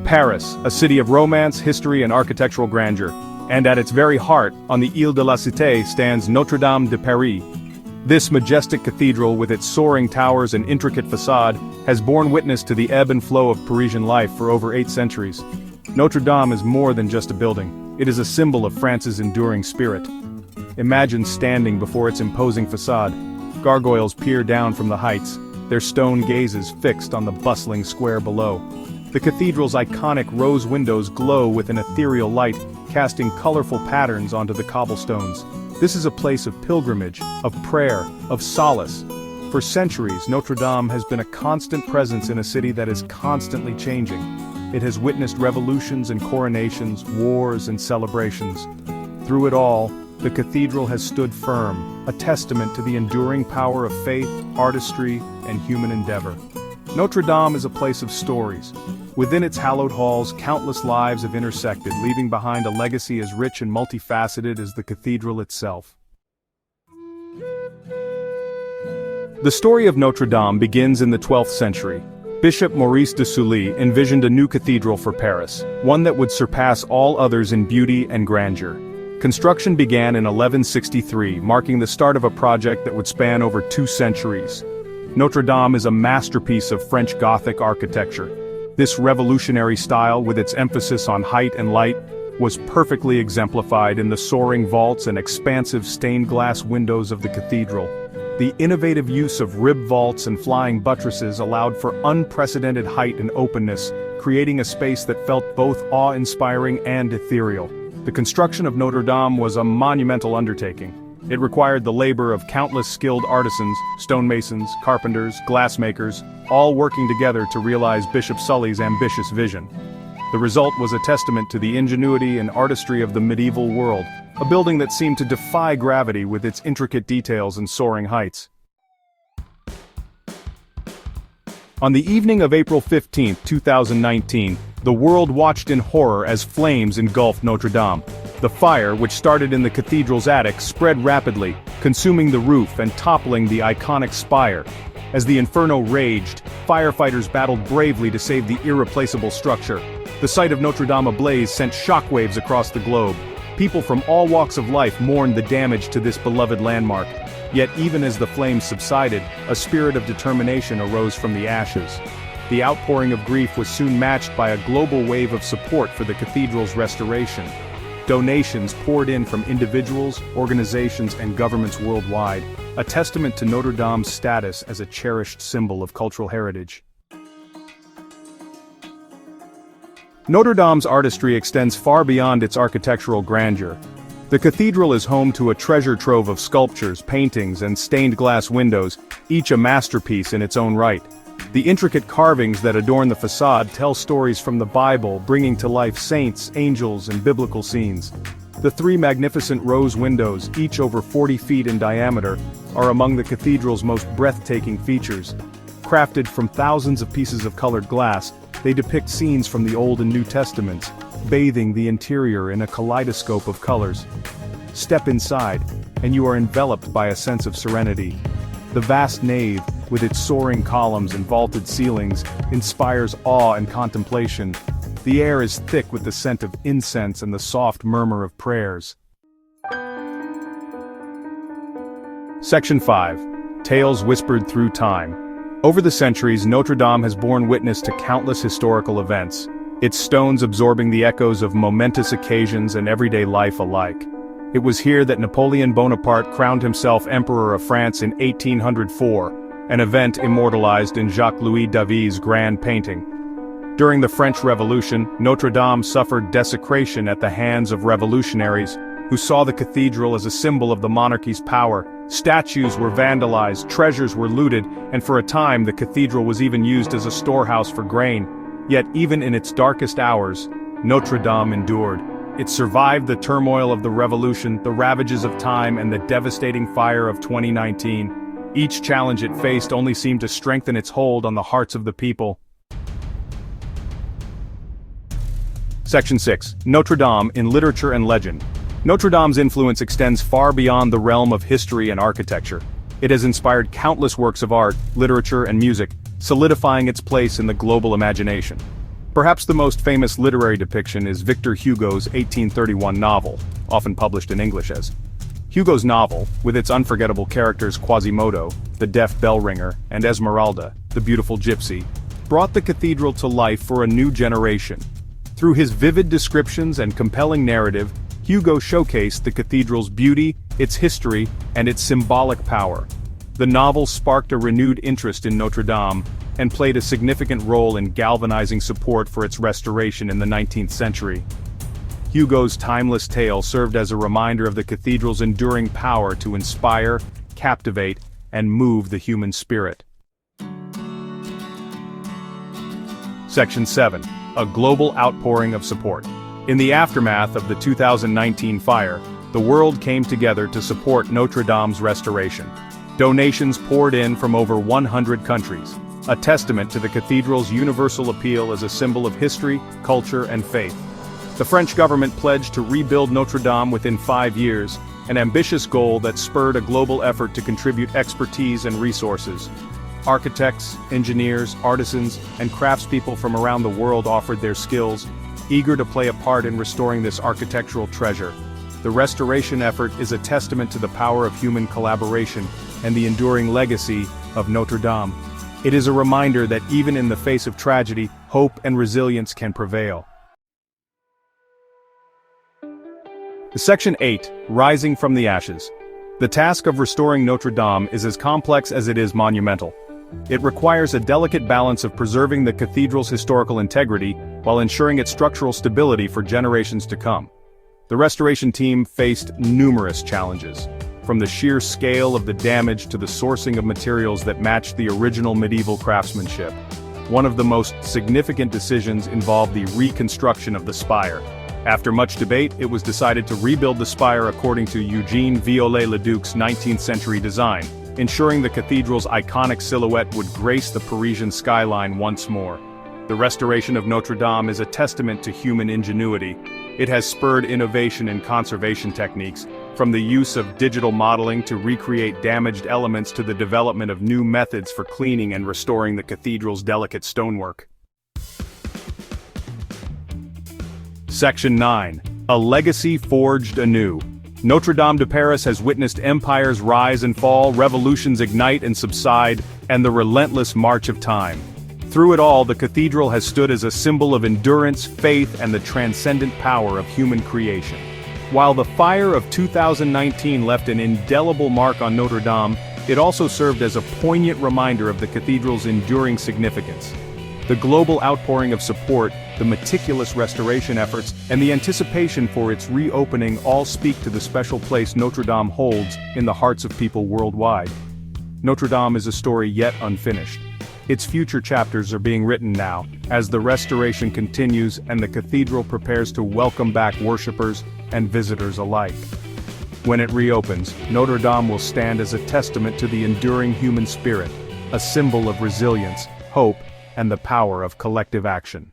Paris, a city of romance, history, and architectural grandeur. And at its very heart, on the Ile de la Cité, stands Notre-Dame de Paris. This majestic cathedral, with its soaring towers and intricate facade, has borne witness to the ebb and flow of Parisian life for over 8 centuries. Notre-Dame is more than just a building. It is a symbol of France's enduring spirit. Imagine standing before its imposing facade. Gargoyles peer down from the heights, their stone gazes fixed on the bustling square below. The cathedral's iconic rose windows glow with an ethereal light, casting colorful patterns onto the cobblestones. This is a place of pilgrimage, of prayer, of solace. For centuries, Notre-Dame has been a constant presence in a city that is constantly changing. It has witnessed revolutions and coronations, wars and celebrations. Through it all, the cathedral has stood firm, a testament to the enduring power of faith, artistry, and human endeavor. Notre-Dame is a place of stories. Within its hallowed halls, countless lives have intersected, leaving behind a legacy as rich and multifaceted as the cathedral itself. The story of Notre-Dame begins in the 12th century. Bishop Maurice de Sully envisioned a new cathedral for Paris, one that would surpass all others in beauty and grandeur. Construction began in 1163, marking the start of a project that would span over 2 centuries. Notre-Dame is a masterpiece of French Gothic architecture. This revolutionary style, with its emphasis on height and light, was perfectly exemplified in the soaring vaults and expansive stained glass windows of the cathedral. The innovative use of rib vaults and flying buttresses allowed for unprecedented height and openness, creating a space that felt both awe-inspiring and ethereal. The construction of Notre-Dame was a monumental undertaking. It required the labor of countless skilled artisans, stonemasons, carpenters, glassmakers, all working together to realize Bishop Sully's ambitious vision. The result was a testament to the ingenuity and artistry of the medieval world, a building that seemed to defy gravity with its intricate details and soaring heights. On the evening of April 15, 2019, the world watched in horror as flames engulfed Notre-Dame. The fire, which started in the cathedral's attic, spread rapidly, consuming the roof and toppling the iconic spire. As the inferno raged, firefighters battled bravely to save the irreplaceable structure. The sight of Notre-Dame ablaze sent shockwaves across the globe. People from all walks of life mourned the damage to this beloved landmark. Yet even as the flames subsided, a spirit of determination arose from the ashes. The outpouring of grief was soon matched by a global wave of support for the cathedral's restoration. Donations poured in from individuals, organizations, and governments worldwide, a testament to Notre-Dame's status as a cherished symbol of cultural heritage. Notre-Dame's artistry extends far beyond its architectural grandeur. The cathedral is home to a treasure trove of sculptures, paintings, and stained glass windows, each a masterpiece in its own right. The intricate carvings that adorn the facade tell stories from the Bible, bringing to life saints, angels, and biblical scenes. The 3 magnificent rose windows, each over 40 feet in diameter, are among the cathedral's most breathtaking features. Crafted from thousands of pieces of colored glass, they depict scenes from the Old and New Testaments, bathing the interior in a kaleidoscope of colors. Step inside, and you are enveloped by a sense of serenity. The vast nave, with its soaring columns and vaulted ceilings, inspires awe and contemplation. The air is thick with the scent of incense and the soft murmur of prayers. Section 5. Tales Whispered Through Time. Over the centuries, Notre-Dame has borne witness to countless historical events, its stones absorbing the echoes of momentous occasions and everyday life alike. It was here that Napoleon Bonaparte crowned himself Emperor of France in 1804, an event immortalized in Jacques-Louis David's grand painting. During the French Revolution, Notre-Dame suffered desecration at the hands of revolutionaries, who saw the cathedral as a symbol of the monarchy's power. Statues were vandalized, treasures were looted, and for a time the cathedral was even used as a storehouse for grain. Yet even in its darkest hours, Notre-Dame endured. It survived the turmoil of the revolution, the ravages of time, and the devastating fire of 2019. Each challenge it faced only seemed to strengthen its hold on the hearts of the people. Section 6. Notre-Dame in Literature and Legend. Notre-Dame's influence extends far beyond the realm of history and architecture. It has inspired countless works of art, literature, and music, solidifying its place in the global imagination. Perhaps the most famous literary depiction is Victor Hugo's 1831 novel, often published in English as. Hugo's novel, with its unforgettable characters Quasimodo, the deaf bell ringer, and Esmeralda, the beautiful gypsy, brought the cathedral to life for a new generation. Through his vivid descriptions and compelling narrative, Hugo showcased the cathedral's beauty, its history, and its symbolic power. The novel sparked a renewed interest in Notre Dame, and played a significant role in galvanizing support for its restoration in the 19th century. Hugo's timeless tale served as a reminder of the cathedral's enduring power to inspire, captivate, and move the human spirit. Section 7. A global outpouring of support. In the aftermath of the 2019 fire, the world came together to support Notre Dame's restoration. Donations poured in from over 100 countries, a testament to the cathedral's universal appeal as a symbol of history, culture, and faith. The French government pledged to rebuild Notre Dame within 5 years, an ambitious goal that spurred a global effort to contribute expertise and resources. Architects, engineers, artisans, and craftspeople from around the world offered their skills, eager to play a part in restoring this architectural treasure. The restoration effort is a testament to the power of human collaboration and the enduring legacy of Notre Dame. It is a reminder that even in the face of tragedy, hope and resilience can prevail. Section 8. Rising from the Ashes. The task of restoring Notre Dame is as complex as it is monumental. It requires a delicate balance of preserving the cathedral's historical integrity while ensuring its structural stability for generations to come. The restoration team faced numerous challenges, from the sheer scale of the damage to the sourcing of materials that matched the original medieval craftsmanship. One of the most significant decisions involved the reconstruction of the spire. After much debate, it was decided to rebuild the spire according to Eugene Viollet-le-Duc's 19th century design, ensuring the cathedral's iconic silhouette would grace the Parisian skyline once more. The restoration of Notre Dame is a testament to human ingenuity. It has spurred innovation in conservation techniques, from the use of digital modeling to recreate damaged elements to the development of new methods for cleaning and restoring the cathedral's delicate stonework. Section 9. A legacy forged anew. Notre Dame de Paris has witnessed empires rise and fall, revolutions ignite and subside, and the relentless march of time. Through it all, the cathedral has stood as a symbol of endurance, faith, and the transcendent power of human creation. While the fire of 2019 left an indelible mark on Notre Dame, it also served as a poignant reminder of the cathedral's enduring significance. The global outpouring of support, the meticulous restoration efforts, and the anticipation for its reopening all speak to the special place Notre Dame holds in the hearts of people worldwide. Notre Dame is a story yet unfinished. Its future chapters are being written now, as the restoration continues and the cathedral prepares to welcome back worshippers and visitors alike. When it reopens, Notre Dame will stand as a testament to the enduring human spirit, a symbol of resilience, hope, and the power of collective action.